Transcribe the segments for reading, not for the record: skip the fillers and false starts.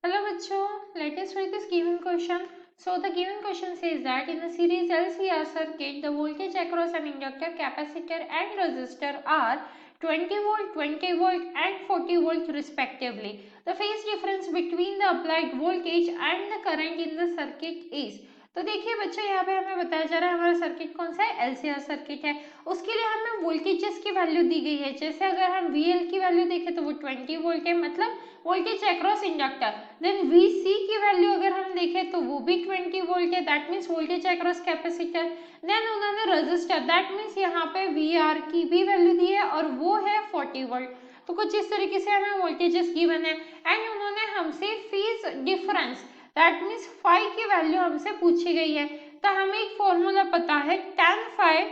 Hello bachcho, let us read this given question. So the given question says that in the series LCR circuit, the voltage across an inductor, capacitor and resistor are 20 volt, 20 volt and 40 volt respectively. The phase difference between the applied voltage and the current in the circuit is. तो देखिए बच्चों यहाँ पे हमें बताया जा रहा है हमारा सर्किट कौन सा है, एलसीआर सर्किट है। उसके लिए हमें वोल्टेजेस की वैल्यू दी गई है। जैसे अगर हम वीएल की वैल्यू देखें तो वो 20 वोल्ट है, मतलब voltage across inductor. Then VC की वैल्यू अगर हम देखें तो वो भी 20 वोल्ट है, that means voltage across capacitor. Then उन्होंने रजिस्टर, दैट मीन्स यहाँ पे वीआर की भी वैल्यू दी है और वो है 40 वोल्ट। तो कुछ इस तरीके से हमें वोल्टेजेस गिवन है एंड उन्होंने हमसे phase difference, that means phi की वैल्यू हमसे पूछी गई है। तो हमें एक फॉर्मूला पता है tan phi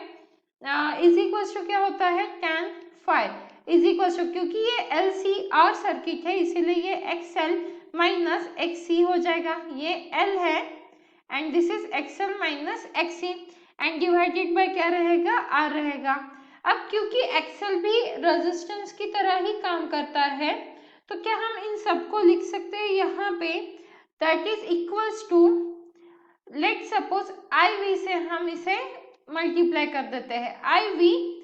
is equal to क्या होता है, tan phi is equal to, क्योंकि ये LCR सर्किट है इसीलिए ये XL माइनस XC हो जाएगा। ये L है and this is XL minus XC and divided bye क्या रहेगा, R रहेगा। अब क्योंकि XL भी रेजिस्टेंस की तरह ही काम करता है तो क्या हम इन सबको लिख सकते हैं यहाँ पे, that is equals to, let suppose IV से हम इसे मल्टीप्लाई कर देते हैं। IV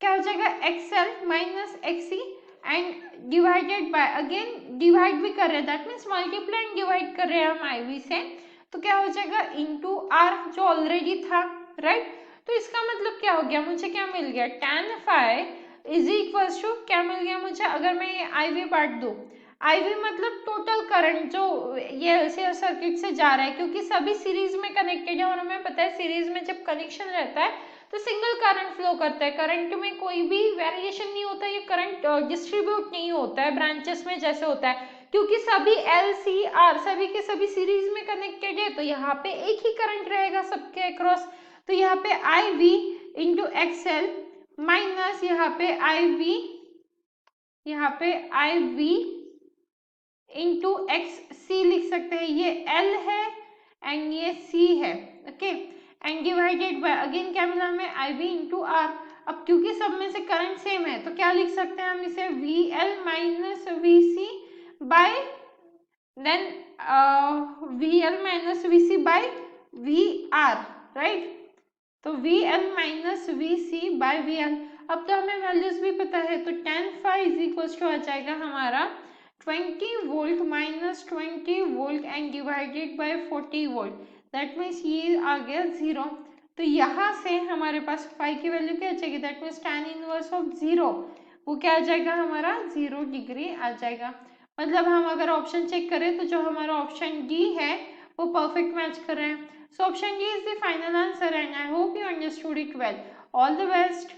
क्या हो जाएगा, XL minus XC and divided bye, again divide भी कर रहे हैं, that means multiply and divide कर रहे हैं हम IV से, तो क्या हो जाएगा इनटू R जो ऑलरेडी था, राइट। तो इसका मतलब क्या हो गया, मुझे क्या मिल गया, tan phi is equals to क्या मिल गया मुझे, अगर मैं ये IV बांट दूं, IV मतलब टोटल करंट जो ये एलसीआर सर्किट से जा रहा है, क्योंकि सभी सीरीज में कनेक्टेड है और हमें पता है सीरीज में जब कनेक्शन रहता है तो सिंगल करंट फ्लो करता है, करंट में कोई भी वेरिएशन नहीं होता, ये करंट डिस्ट्रीब्यूट नहीं होता है ब्रांचेस में जैसे होता है, क्योंकि सभी LCR सभी के सभी सीरीज में कनेक्टेड है तो यहाँ पे एक ही करंट रहेगा सबके अक्रॉस। तो यहाँ पे IV इंटू XL माइनस यहाँ पे IV इंटू XC लिख सकते हैं, ये L है एंड ये C है, okay and divided bye, again क्या मिला हमें, IV इंटू R। अब क्योंकि सब में से करंट सेम है तो क्या लिख सकते हैं हम इसे, VL minus VC by, then VL minus VC by VR, right. तो VL minus VC by VL। अब तो हमें वैल्यूज भी पता है, तो tan phi is equal to आ जाएगा हमारा 20 volt minus 20 volt and divided by 40 volt, that means ये आ गया 0। तो यहाँ से हमारे पास फाई की वैल्यू क्या आ जाएगी, that means tan inverse of 0 वो क्या आ जाएगा हमारा 0 डिग्री आ जाएगा। मतलब हम अगर ऑप्शन चेक करें तो जो हमारा ऑप्शन डी है वो परफेक्ट मैच कर रहे हैं। So option D is the final answer and I hope you understood it well. All the best.